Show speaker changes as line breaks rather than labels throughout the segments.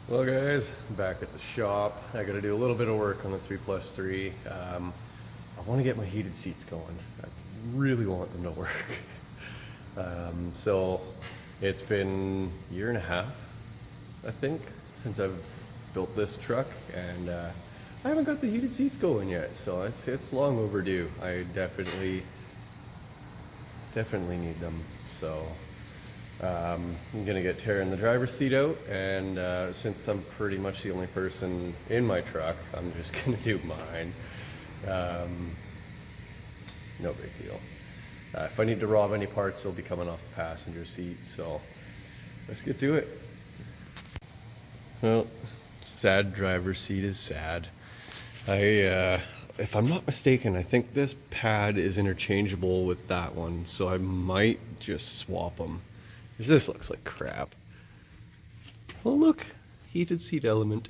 Well guys, back at the shop. I gotta do a little bit of work on the 3+3. I want to get my heated seats going. I really want them to work. So it's been a year and a half, I think, since I've built this truck, and I haven't got the heated seats going yet. So it's long overdue. I definitely need them. So I'm gonna get Tara in the driver's seat out, and since I'm pretty much the only person in my truck, I'm just gonna do mine. No big deal. If I need to rob any parts, they'll be coming off the passenger seat, so let's get to it. Well, sad driver's seat is sad. If I'm not mistaken, I think this pad is interchangeable with that one, so I might just swap them. This looks like crap. Oh look, heated seat element.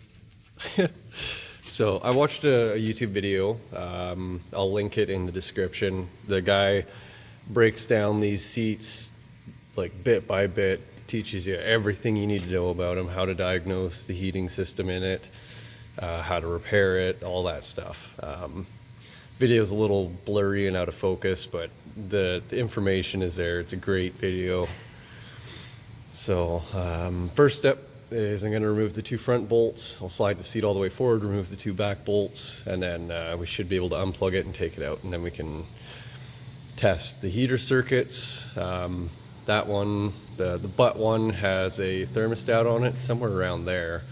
So I watched a YouTube video. I'll link it in the description. The guy breaks down these seats like bit by bit, teaches you everything you need to know about them, how to diagnose the heating system in it, how to repair it, all that stuff. Video's a little blurry and out of focus, but the information is there. It's a great video. So first step is I'm going to remove the two front bolts. I'll slide the seat all the way forward, remove the two back bolts, and then we should be able to unplug it and take it out, and then we can test the heater circuits. That one, the butt one, has a thermostat on it somewhere around there,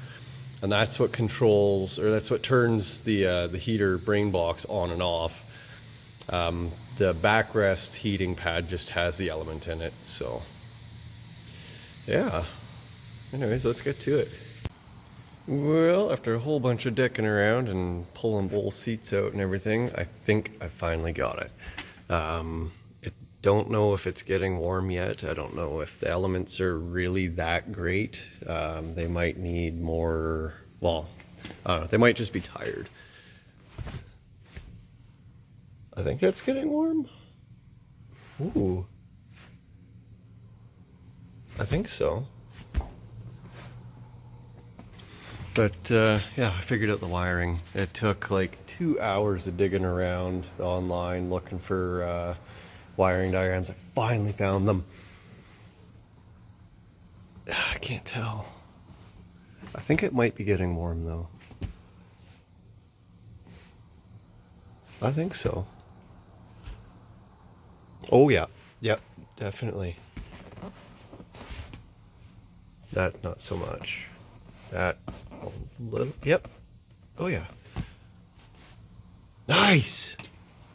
and that's what controls, or that's what turns the heater brain box on and off. The backrest heating pad just has the element in it, so yeah. Anyways, let's get to it. Well, after a whole bunch of dicking around and pulling both seats out and everything, I think I finally got it. I don't know if it's getting warm yet. I don't know if the elements are really that great. They might need more, well, I don't know, they might just be tired. I think that's getting warm. Ooh. I think so. But yeah, I figured out the wiring. It took like 2 hours of digging around online looking for wiring diagrams. I finally found them. I can't tell. I think it might be getting warm though. I think so. Oh yeah, yep, definitely. That not so much. That a little, yep. Oh yeah. Nice!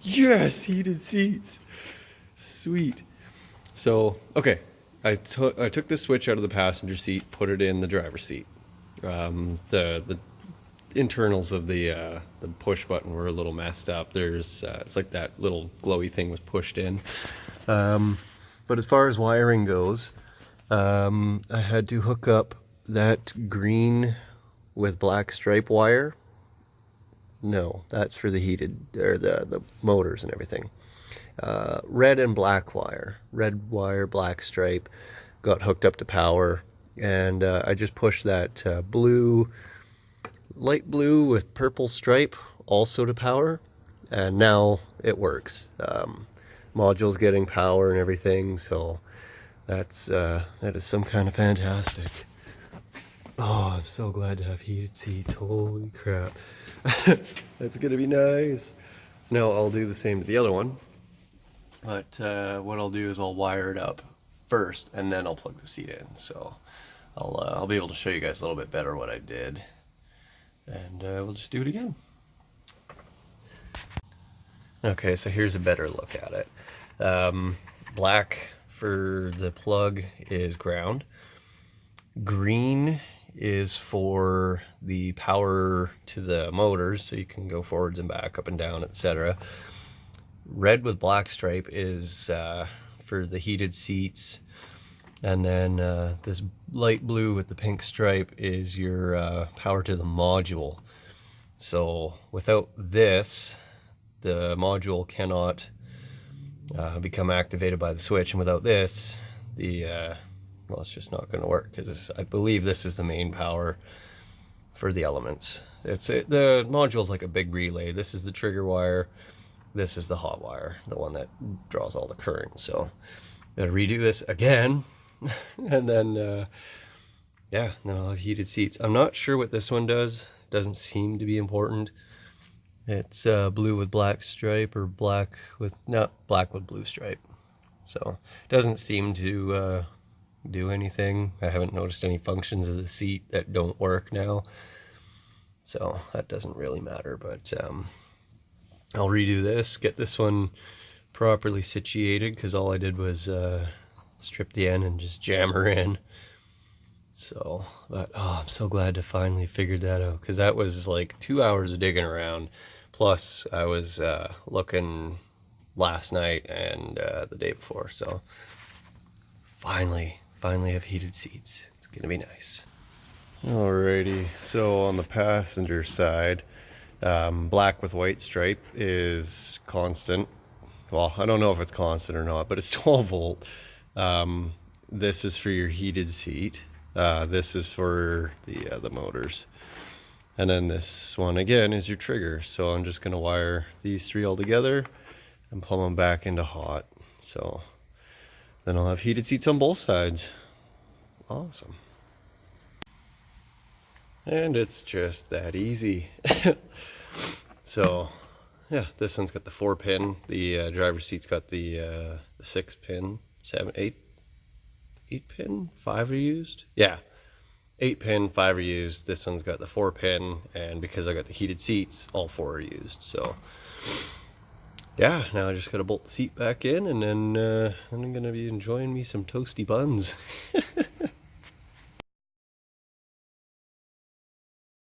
Yes, heated seats. Sweet. So, okay. I took the switch out of the passenger seat, put it in the driver's seat. The internals of the push button were a little messed up. There's it's like that little glowy thing was pushed in. But as far as wiring goes, I had to hook up that green with black stripe wire. No, that's for the heated, or the motors and everything. Red and black wire. Red wire, black stripe, got hooked up to power, and I just pushed that blue, light blue with purple stripe also to power, and now it works. Module's getting power and everything, so that is some kind of fantastic. Oh, I'm so glad to have heated seats. Holy crap. That's gonna be nice. So now I'll do the same to the other one. But what I'll do is I'll wire it up first, and then I'll plug the seat in. So I'll be able to show you guys a little bit better what I did. And we'll just do it again. Okay, so here's a better look at it. Black for the plug is ground. Green is for the power to the motors, so you can go forwards and back, up and down, etc. Red with black stripe is for the heated seats, and then this light blue with the pink stripe is your power to the module. So without this, the module cannot become activated by the switch, and without this, the well, it's just not going to work, because I believe this is the main power for the elements. The module's like a big relay. This is the trigger wire. This is the hot wire, the one that draws all the current. So gotta redo this again. And then, yeah, then I'll have heated seats. I'm not sure what this one does. Doesn't seem to be important. It's blue with black stripe, or black with blue stripe. So it doesn't seem to do anything. I haven't noticed any functions of the seat that don't work now. So that doesn't really matter, but I'll redo this, get this one properly situated, because all I did was strip the end and just jam her in. So, but oh, I'm so glad to finally figured that out, because that was like 2 hours of digging around. Plus, I was looking last night and the day before. So, finally have heated seats. It's gonna be nice. Alrighty, so on the passenger side, black with white stripe is constant. Well, I don't know if it's constant or not, but it's 12 volt. This is for your heated seat. This is for the motors. And then this one again is your trigger. So I'm just gonna wire these three all together and pull them back into hot. So then I'll have heated seats on both sides. Awesome. And it's just that easy. So yeah, this one's got the 4-pin. The driver's seat's got the 6-pin, 8-pin, 5 are used. Yeah, 8-pin, 5 are used. This one's got the 4-pin, and because I got the heated seats, all 4 are used. So yeah, now I just gotta bolt the seat back in, and then I'm gonna be enjoying me some toasty buns.